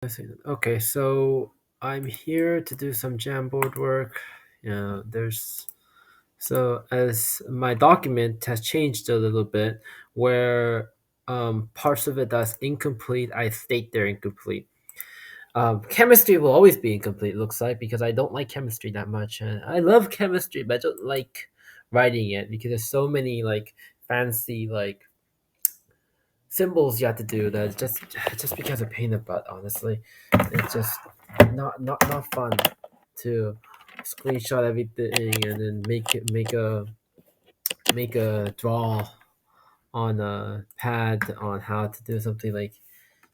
Okay, so I'm here to do some Jamboard work. There's so as my document has changed a little bit, where parts of it that's incomplete, I state they're incomplete. Chemistry will always be incomplete, looks like, because I don't like chemistry that much. And I love chemistry, but I don't like writing it because there's so many like fancy like symbols you have to do that just becomes a pain in the butt. Honestly, it's just not fun to screenshot everything and then make a draw on a pad on how to do something like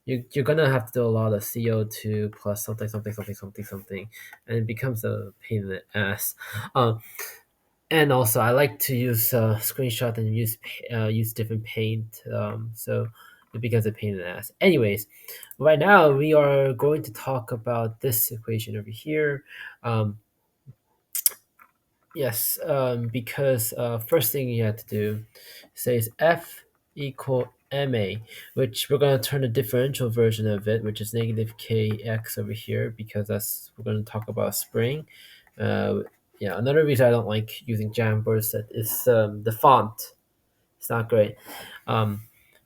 you're gonna have to do a lot of CO2 plus something, and it becomes a pain in the ass. Um, and also, I like to use screenshot and use different paint, so it becomes a pain in the ass. Anyways, right now we are going to talk about this equation over here. Um, yes, because first thing you have to do says F equal ma, which we're going to turn the differential version of it, which is negative kx over here, because that's we're going to talk about spring. Uh, yeah, another reason I don't like using Jamboard is the font. It's not great. Um,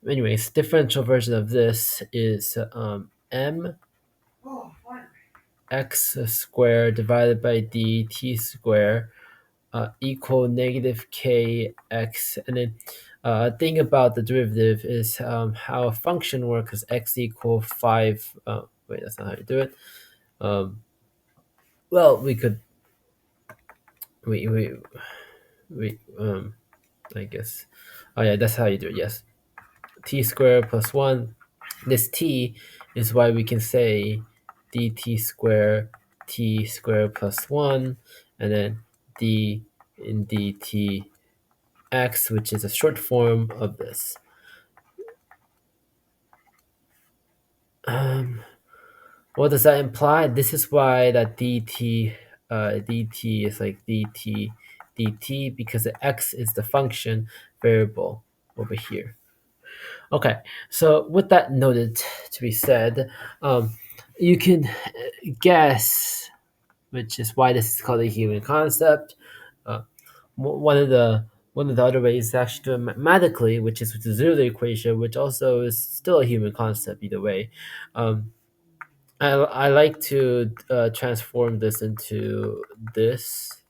anyways, differential version of this is m x squared divided by dt squared equal negative kx, and then thing about the derivative is how a function works is x equal 5. Wait, that's not how you do it. Um, well, we could we I guess. Oh yeah, that's how you do it. Yes, t squared plus 1. This t is why we can say dt squared t squared plus 1, and then d in dt x, which is a short form of this. Um, what does that imply? This is why that dt is like dt, because the x is the function variable over here. Okay, so with that noted to be said, you can guess, which is why this is called a human concept. Uh, one of the other ways is actually do it mathematically, which is with the Zulu equation, which also is still a human concept either way. Um, I like to transform this into this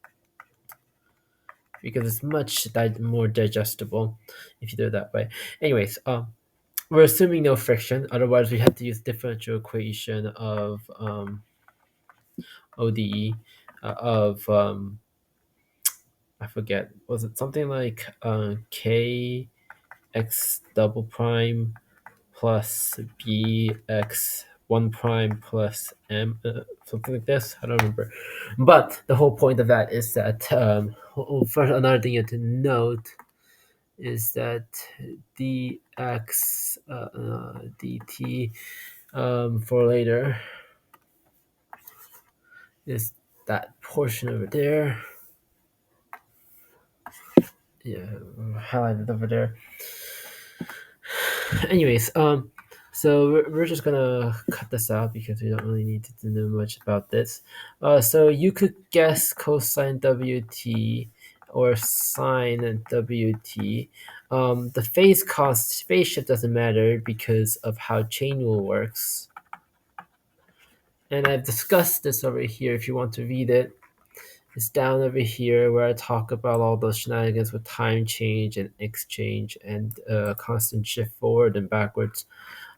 because it's much more digestible if you do it that way. Anyways, we're assuming no friction. Otherwise, we have to use differential equation of ODE of I forget. Was it something like k x double prime plus b x one prime plus m, something like this. I don't remember. But the whole point of that is that first another thing you have to note is that dx dt for later is that portion over there. Yeah, highlighted over there. Anyways, so we're just gonna cut this out because we don't really need to know much about this. So you could guess cosine WT or sine WT. The phase shift doesn't matter because of how chain rule works. And I've discussed this over here if you want to read it. It's down over here where I talk about all those shenanigans with time change and exchange and constant shift forward and backwards.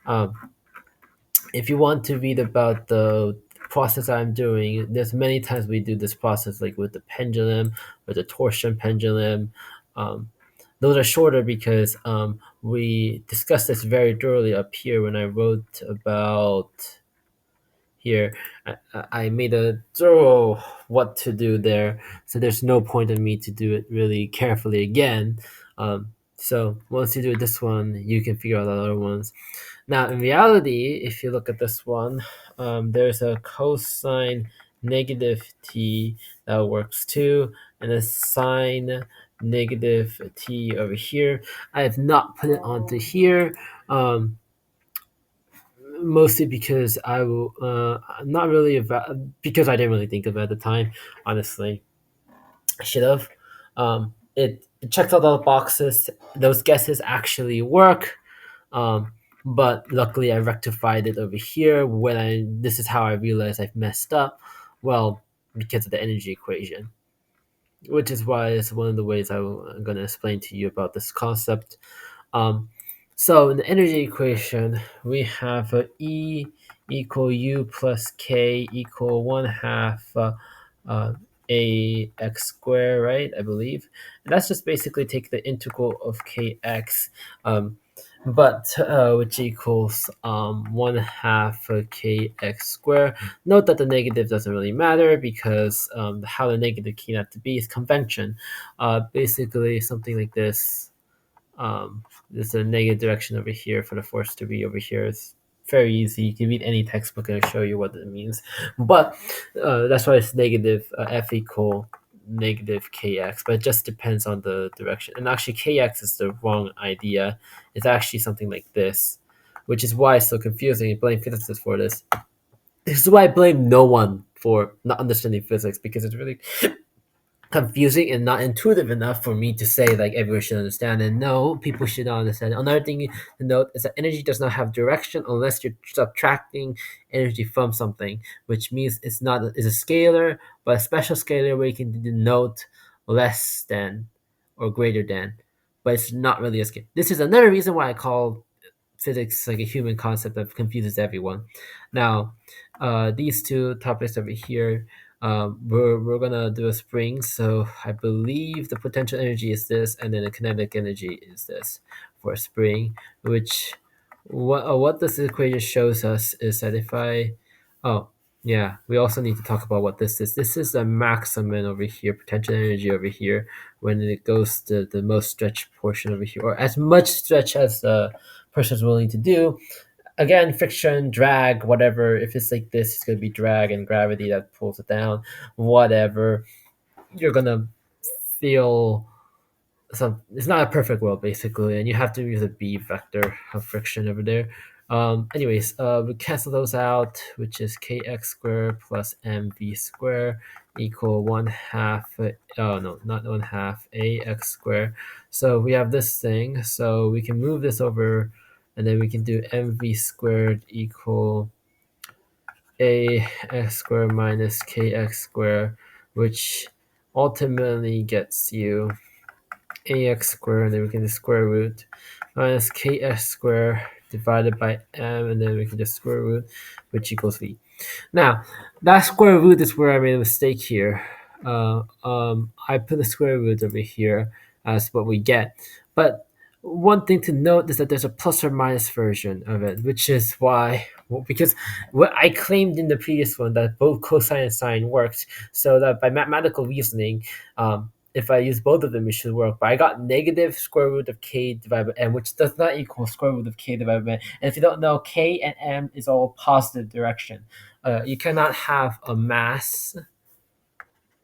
Um, if you want to read about the process I'm doing, there's many times we do this process, like with the pendulum, with the torsion pendulum. Um, those are shorter because we discussed this very thoroughly up here when I wrote about here. I made a thorough what to do there, so there's no point in me to do it really carefully again. So once you do this one, you can figure out the other ones. Now, in reality, if you look at this one, there's a cosine negative t that works too, and a sine negative t over here. I have not put it onto here. mostly because not really about because I didn't really think of it at the time. Honestly, I should have. It checked all the boxes. Those guesses actually work. Um, but luckily, I rectified it over here. This is how I realized I've messed up. Well, because of the energy equation, which is why it's one of the ways I'm going to explain to you about this concept. Um, so in the energy equation, we have E equal U plus K equal 1/2 uh, a x squared, right? I believe. And that's just basically take the integral of kx, um, which equals 1/2 kx squared. Note that the negative doesn't really matter because how the negative came out to be is convention. Basically, something like this. There's a negative direction over here for the force to be over here. It's very easy. You can read any textbook and it'll show you what it means. But that's why it's negative f equal negative kx. But it just depends on the direction. And actually, kx is the wrong idea. It's actually something like this, which is why it's so confusing. You blame physicists for this. This is why I blame no one for not understanding physics because it's really confusing and not intuitive enough for me to say like everyone should understand. And no, people should not understand. Another thing to note is that energy does not have direction unless you're subtracting energy from something, which means it's a scalar, but a special scalar where you can denote less than or greater than, but it's not really a scale. This is another reason why I call physics like a human concept that confuses everyone. Now, these two topics over here, we're gonna do a spring. So I believe the potential energy is this, and then the kinetic energy is this for a spring. Which what this equation shows us is that if I oh yeah, we also need to talk about what this is. This is the maximum over here, potential energy over here, when it goes to the most stretched portion over here, or as much stretch as the person's willing to do. Again, friction, drag, whatever. If it's like this, it's gonna be drag and gravity that pulls it down. Whatever. You're gonna feel some. It's not a perfect world basically, and you have to use a b vector of friction over there. Anyways, we cancel those out, which is kx squared plus mv squared equal 1/2. Oh no, not 1/2 ax squared. So we have this thing. So we can move this over, and then we can do mv squared equal ax squared minus kx squared, which ultimately gets you ax squared, and then we can just square root minus kx squared divided by m, and then we can just square root, which equals v. Now, that square root is where I made a mistake here. I put the square root over here as what we get. But one thing to note is that there's a plus or minus version of it, which is why, well, because what I claimed in the previous one that both cosine and sine worked, so that by mathematical reasoning, if I use both of them, it should work. But I got negative square root of k divided by m, which does not equal square root of k divided by m. And if you don't know, k and m is all positive direction. You cannot have a mass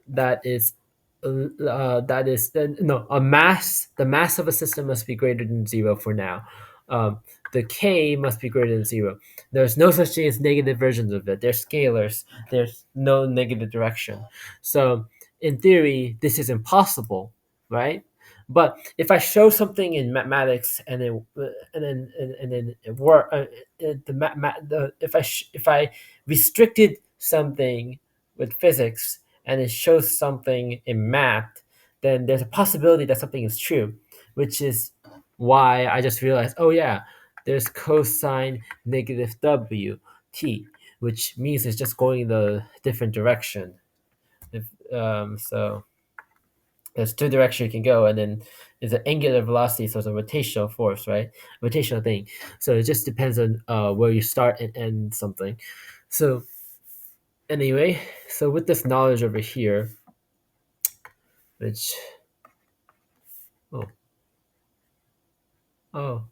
that is no a mass. The mass of a system must be greater than zero for now. The k must be greater than zero. There's no such thing as negative versions of it. They're scalars. There's no negative direction. So in theory, this is impossible, right? But if I show something in mathematics and then it work, if I restricted something with physics and it shows something in math, then there's a possibility that something is true, which is why I just realized, oh yeah, there's cosine negative w t, which means it's just going the different direction. If so there's two directions you can go, and then there's an angular velocity, so it's a rotational force, right? Rotational thing. So it just depends on where you start and end something. So anyway, so with this knowledge over here, which oh oh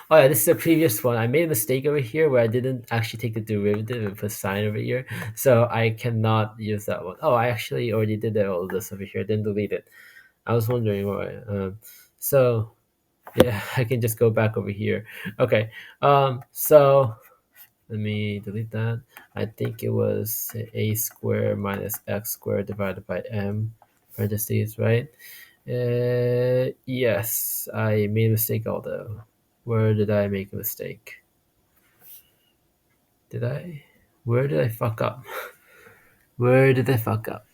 oh yeah, this is a previous one. I made a mistake over here where I didn't actually take the derivative and put sine over here, so I cannot use that one. Oh, I actually already did all of this over here. Didn't delete it. I was wondering why. So yeah, I can just go back over here. Okay. So Let me delete that. I think it was a squared minus x squared divided by m parentheses, right? Yes, I made a mistake, although. Where did I make a mistake? Did I? Where did I fuck up? Where did I fuck up?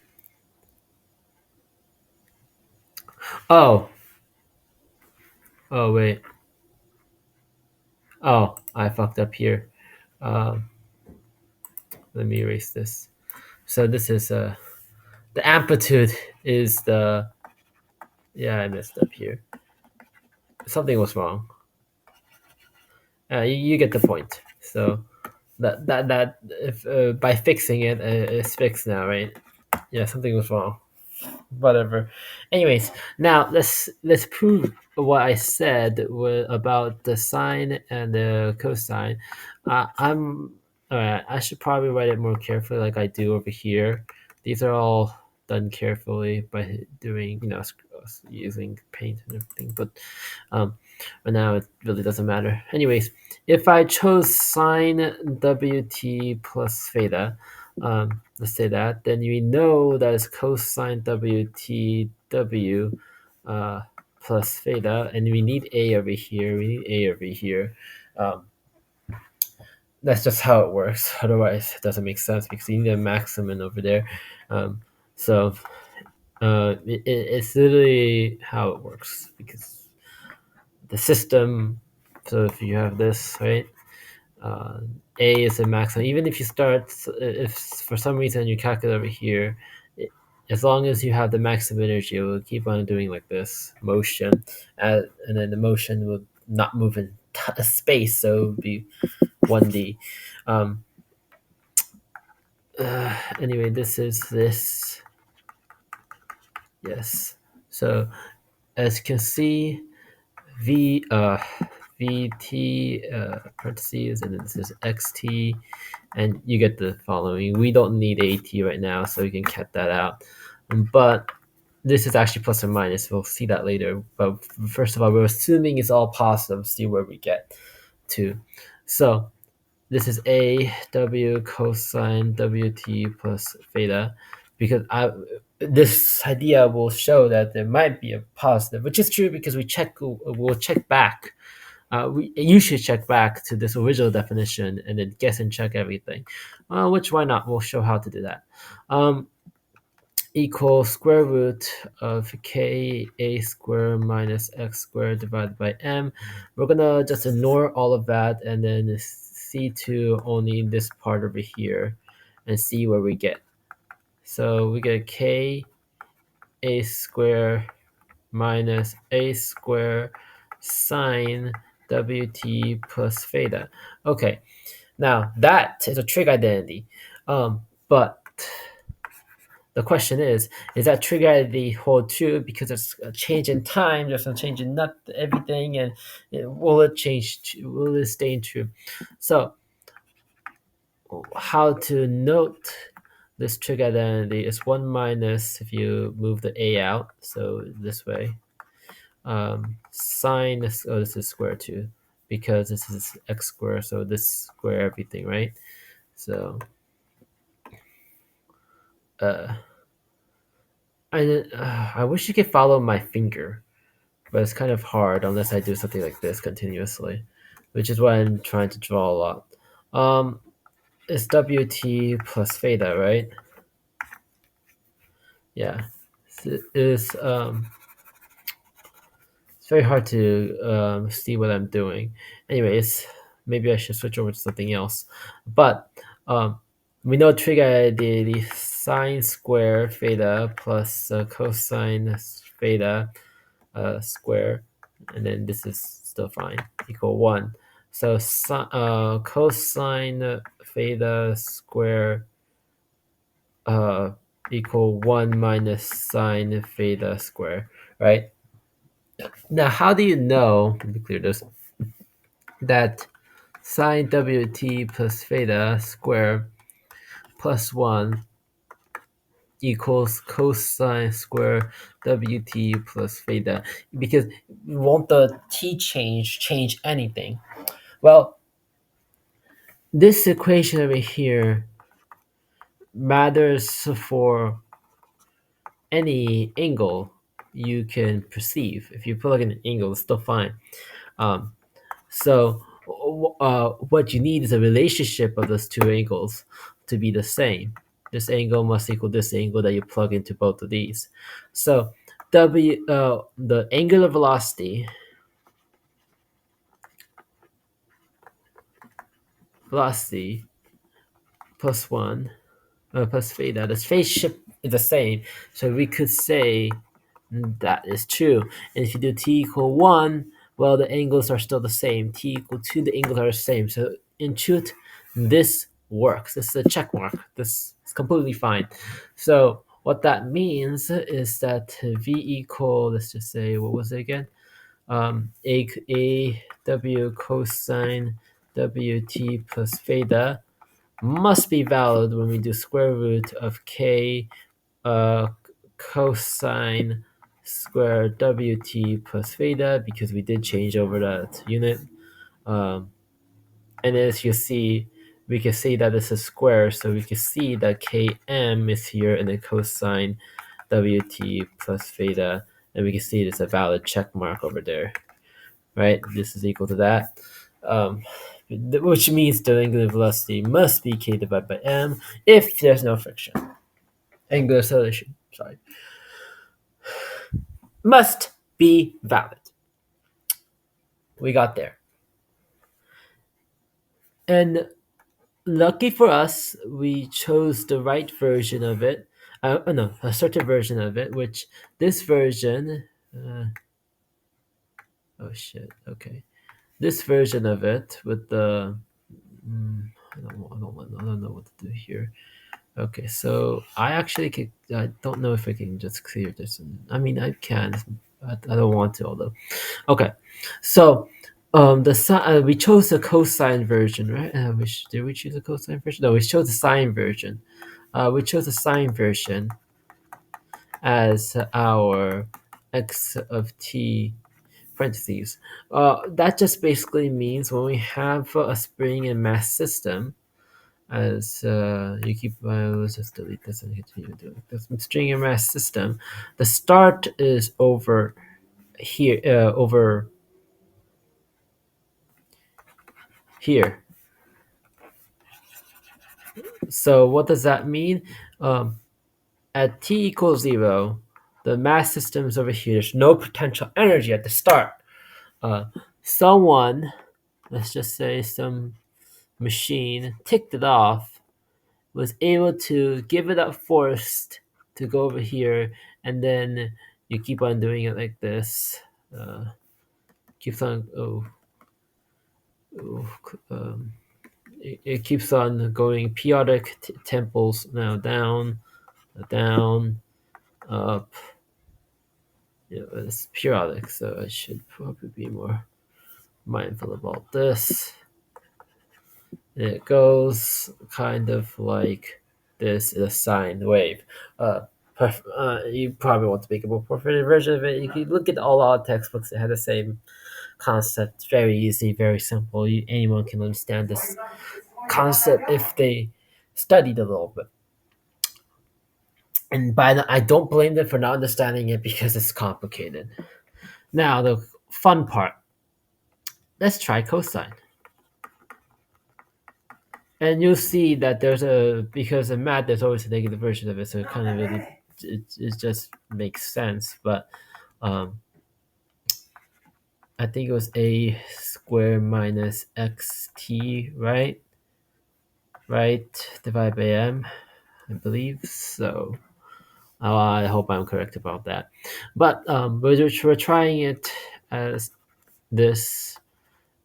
Oh, oh, wait. Oh, I fucked up here. Um, Let me erase this. So this is the amplitude is the, yeah, I messed up here. Something was wrong. You get the point. So that if by fixing it, it's fixed now, right? Yeah, something was wrong. Whatever. Anyways, now let's prove what I said about the sine and the cosine. I'm all right. I should probably write it more carefully, like I do over here. These are all done carefully by doing, using paint and everything. Um, but now it really doesn't matter. Anyways, if I chose sine WT plus theta, let's say that, then we know that is cosine WTW plus theta, and we need A over here, we need A over here. Um, that's just how it works. Otherwise, it doesn't make sense because you need a maximum over there. Um, so it's literally how it works because the system. So if you have this, right, uh, A is a maximum. Even if you start, if for some reason you calculate over here, as long as you have the maximum energy, it will keep on doing like this motion, and then the motion will not move in space, so it would be 1D. Um, anyway, this is this. Yes. So as you can see, V VT parentheses, and then this is XT, and you get the following. We don't need AT right now, so we can cut that out. But this is actually plus or minus. We'll see that later. But first of all, we're assuming it's all positive. See where we get to. So this is A W cosine WT plus theta, because this idea will show that there might be a positive, which is true because we'll check back. You should check back to this original definition and then guess and check everything. Which why not? We'll show how to do that. Equals square root of k a squared minus x squared divided by m. We're gonna just ignore all of that and then see to only this part over here and see where we get. So we get k a squared minus a squared sine wt plus theta. Okay, now that is a trig identity, but the question is that trig identity hold true because there's a change in time, there's a change in not everything, and will it change? Will it stay true? So how to note this trig identity is 1 minus if you move the a out, so this way. Sine is, oh, this is square too, because this is x squared, so this square everything, right? So I wish you could follow my finger, but it's kind of hard unless I do something like this continuously, which is why I'm trying to draw a lot. It's WT plus theta, right? Yeah, it's very hard to see what I'm doing. Anyways, maybe I should switch over to something else. But we know trig identity sine square theta plus cosine theta square, and then this is still fine, equal 1. So cosine theta square uh, equal 1 minus sine theta square, right? Now, how do you know, let me clear this, that sine WT plus theta square plus 1 equals cosine square WT plus theta? Because won't the t change anything? Well, this equation over here matters for any angle you can perceive. If you plug in an angle, it's still fine. Um, so what you need is a relationship of those two angles to be the same. This angle must equal this angle that you plug into both of these. So the angular velocity plus one plus theta. The phase shift is the same, so we could say that is true. And if you do t equal 1, well, the angles are still the same. T equal 2, the angles are the same. So in truth, this works. This is a check mark. This is completely fine. So what that means is that v equal, let's just say, what was it again? A w cosine wt plus theta must be valid when we do square root of k uh, cosine square wt plus theta, because we did change over that unit. Um, and as you see, we can see that this is square, so we can see that km is here and then cosine wt plus theta, and we can see there's a valid check mark over there, right? This is equal to that. Um, which means the angular velocity must be k divided by m if there's no friction. Angular acceleration, sorry, must be valid. We got there. And lucky for us, we chose the right version of it. No, a certain version of it, which this version, oh shit, okay. This version of it with the, I don't know what to do here. Okay, so I actually could, I don't know if I can just clear this. I mean, I can, I don't want to, although. Okay, so we chose the cosine version, right? Did we choose the cosine version? No, we chose the sine version. We chose the sine version as our x of t parentheses. That just basically means when we have a spring and mass system, as you keep, let's just delete this and continue doing this. String and mass system, the start is over here, over here. So what does that mean? Um, at t equals 0, the mass system is over here. There's no potential energy at the start. Uh, someone, let's just say some machine, ticked it off, was able to give it a force to go over here, and then you keep on doing it like this. Keeps on, oh it keeps on going periodic temples, now down, down, up. It's periodic, so I should probably be more mindful about this. And it goes kind of like this is a sine wave. You probably want to make a more perfect version of it. You can look at all our textbooks that have the same concept. It's very easy, very simple. Anyone can understand this concept if they studied a little bit. And I don't blame them for not understanding it because it's complicated. Now, the fun part. Let's try cosine. And you'll see that there's because in math, there's always a negative version of it, so it kind of really, it just makes sense. But um, I think it was a square minus xt, right? Right, divided by m, I believe. So I hope I'm correct about that. But we're trying it as this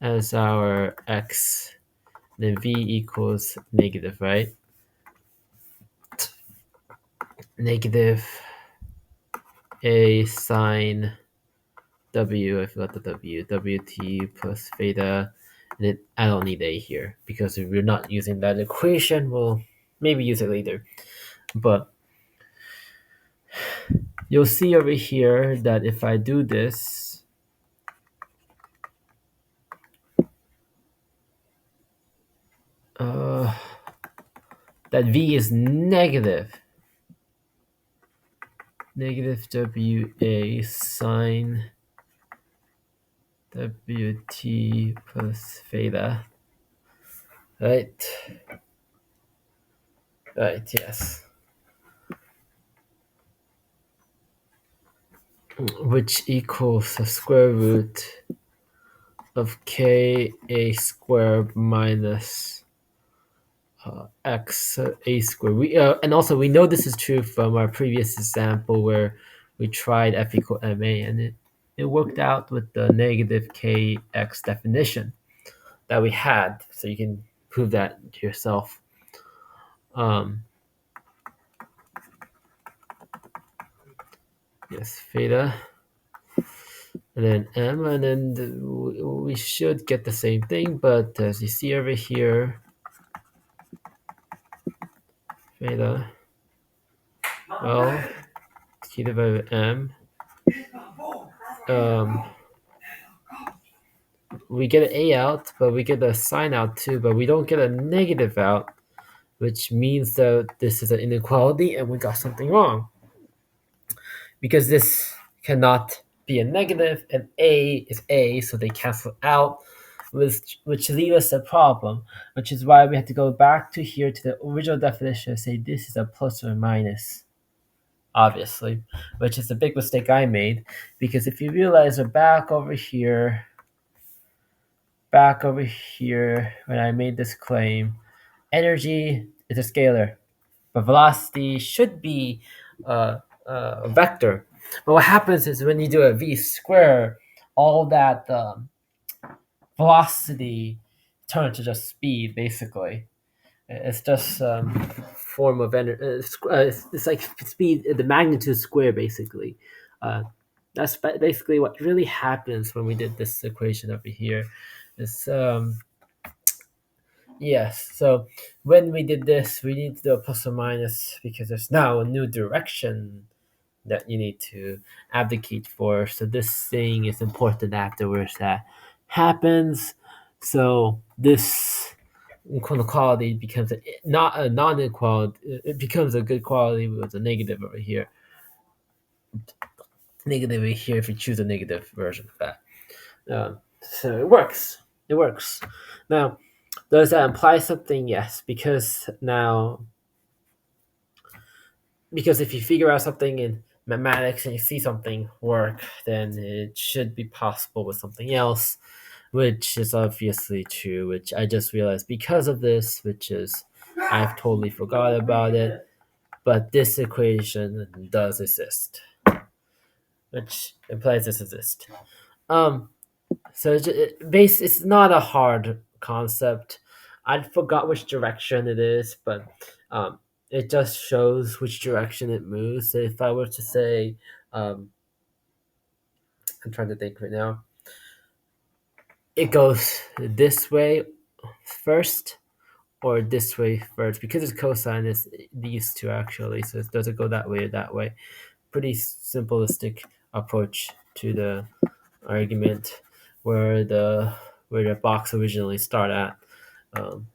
as our x, then v equals negative, right? Negative a sine w, I forgot the w, wt plus theta, and then I don't need a here because if we're not using that equation, we'll maybe use it later. But you'll see over here that if I do this, uh, that v is negative. Negative WA sine WT plus theta. Right? Right, yes. Which equals the square root of k a squared minus x a squared. And also we know this is true from our previous example where we tried f equal ma, and it worked out with the negative kx definition that we had. So you can prove that to yourself. Um, yes, theta, and then m, and then we should get the same thing. But as you see over here, theta, well, t divided by m. Um, we get an a out, but we get a sign out too, but we don't get a negative out, which means that this is an inequality and we got something wrong. Because this cannot be a negative and a is a, so they cancel out, which leaves us a problem, which is why we have to go back to here to the original definition and say this is a plus or minus, obviously, which is a big mistake I made, because if you realize we're back over here when I made this claim, energy is a scalar, but velocity should be a vector. But what happens is when you do a v square, all that velocity turns to just speed, basically. It's just form of energy. It's like speed, the magnitude square, basically. Uh, that's basically what really happens when we did this equation over here. It's yes. So when we did this, we need to do a plus or minus because there's now a new direction that you need to advocate for. So this thing is important afterwards that happens. So this inequality becomes not a non-equality. It becomes a good quality with a negative over here. Negative over here if you choose a negative version of that. So it works. It works. Now, does that imply something? Yes, because if you figure out something in mathematics and you see something work, then it should be possible with something else, which is obviously true, which I just realized because of this, which is I've totally forgot about it, but this equation does exist, which implies this exists. Um, so it's not a hard concept. I forgot which direction it is, but it just shows which direction it moves. So if I were to say, I'm trying to think right now, it goes this way first or this way first because it's cosine. It's these two actually, so it doesn't go that way or that way. Pretty simplistic approach to the argument where the box originally started at. Um,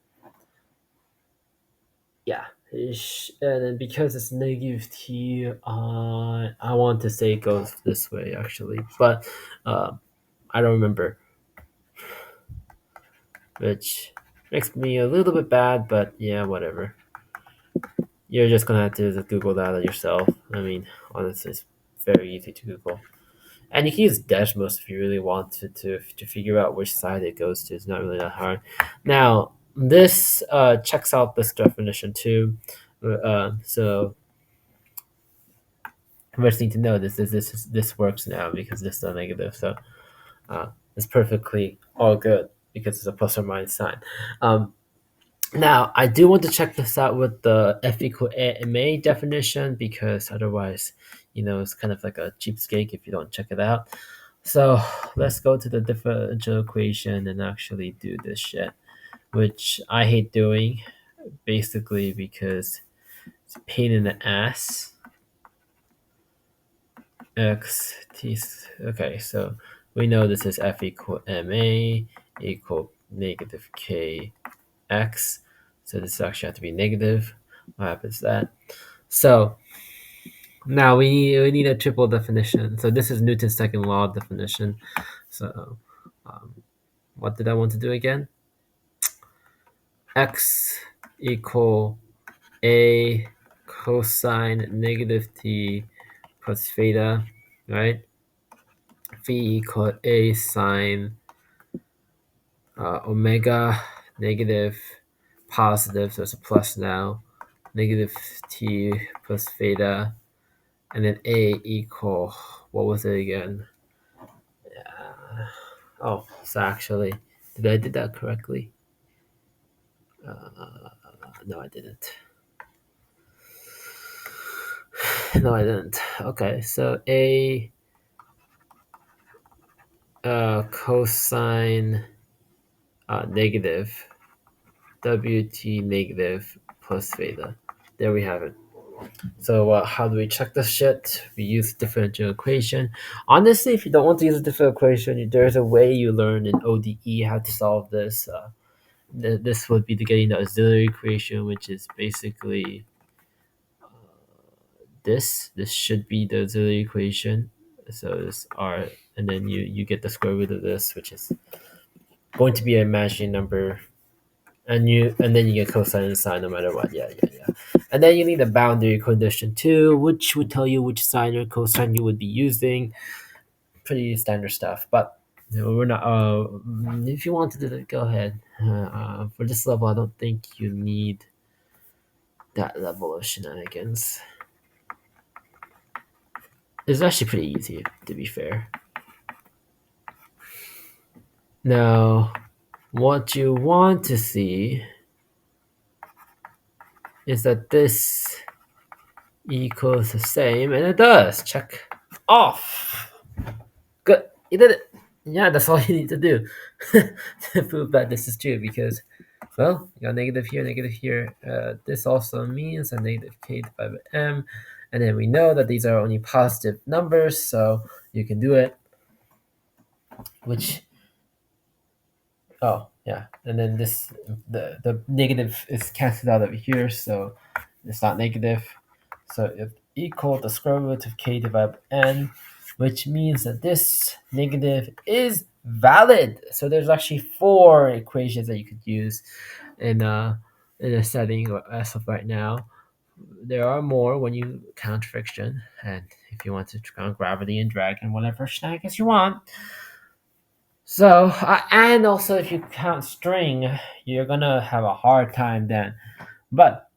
yeah, and then because it's negative t, I want to say it goes this way actually, but I don't remember, which makes me a little bit bad. But yeah, whatever. You're just gonna have to Google that yourself. I mean, honestly, it's very easy to Google. And you can use Desmos if you really want to figure out which side it goes to. It's not really that hard. Now, this checks out this definition too. So first thing to know this works now because this is a negative. So it's perfectly all good because it's a plus or minus sign. Now, I do want to check this out with the f equal ma definition because otherwise, it's kind of like a cheapskate if you don't check it out. So let's go to the differential equation and actually do this shit, which I hate doing, basically because it's a pain in the ass. X t. Okay, so we know this is f equal ma equal negative k x. So this actually have to be negative. What happens to that? So now we need a triple definition. So this is Newton's second law definition. So what did I want to do again? X equal a cosine negative t plus theta, right? V equal a sine omega negative positive, so it's a plus now, negative t plus theta, and then a equal, what was it again? Oh, so actually, did I did that correctly? No, I didn't. No, I didn't. Okay, so a cosine negative wt negative plus theta. There we have it. So how do we check this shit? We use differential equation. Honestly, if you don't want to use a differential equation, there's a way you learn in ODE how to solve this. This would be to getting the auxiliary equation, which is basically this. This should be the auxiliary equation. So this r, and then you get the square root of this, which is going to be an imaginary number, and then you get cosine and sine no matter what. Yeah. And then you need a boundary condition too, which would tell you which sine or cosine you would be using. Pretty standard stuff, but we're not. If you want to do that, go ahead. For this level, I don't think you need that level of shenanigans. It's actually pretty easy, to be fair. Now, what you want to see is that this equals the same, and it does. Check off. Good, you did it. Yeah, that's all you need to do to prove that this is true. Because, well, you got negative here, negative here. This also means a negative k divided by m, and then we know that these are only positive numbers, so you can do it. Which, oh yeah, and then this the negative is cancelled out over here, so it's not negative. So if equal the square root of k divided by n, which means that this negative is valid. So there's actually 4 equations that you could use in a setting as of right now. There are more when you count friction, and if you want to count gravity and drag and whatever shenanigans you want. So and also if you count string, you're gonna have a hard time then. But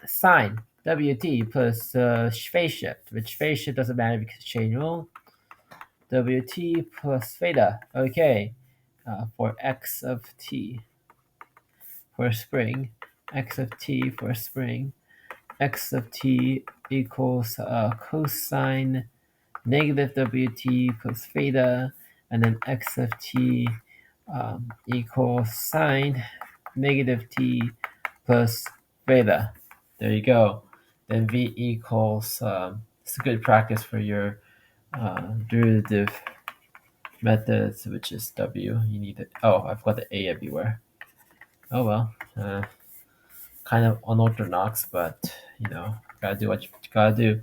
sine Wt plus phase shift, which phase shift doesn't matter because chain rule. Wt plus theta, okay, for x of t for spring, x of t for spring, x of t equals cosine negative Wt plus theta, and then x of t equals sine negative t plus theta. There you go. Then v equals, it's a good practice for your derivative methods, which is w. You need it. Oh, I've got the a everywhere. Oh well, kind of unorthodox, but you know, gotta do what you gotta do.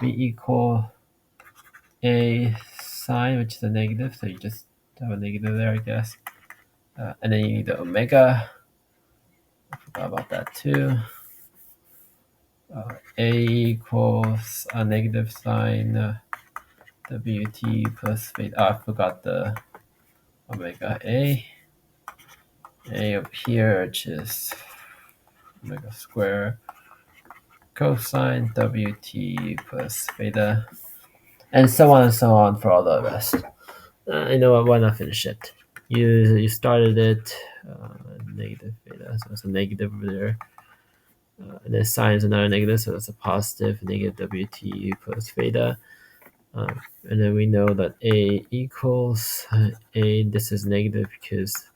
V equal a sine, which is a negative, so you just have a negative there, I guess. And then you need the omega. I forgot about that too. A equals a negative sine Wt plus theta. Oh, I forgot the omega A. A up here, which is omega square cosine Wt plus theta. And so on for all the rest. You know what? Why not finish it? You started it negative theta, so it's a negative over there. And then sine is another negative, so that's a positive negative Wt plus theta. And then we know that a equals a. This is negative because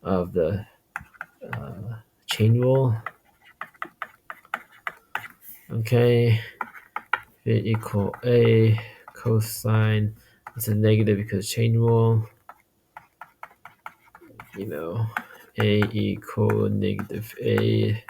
of the chain rule. Okay, v equal a cosine. This is negative because chain rule. You know, A equal negative A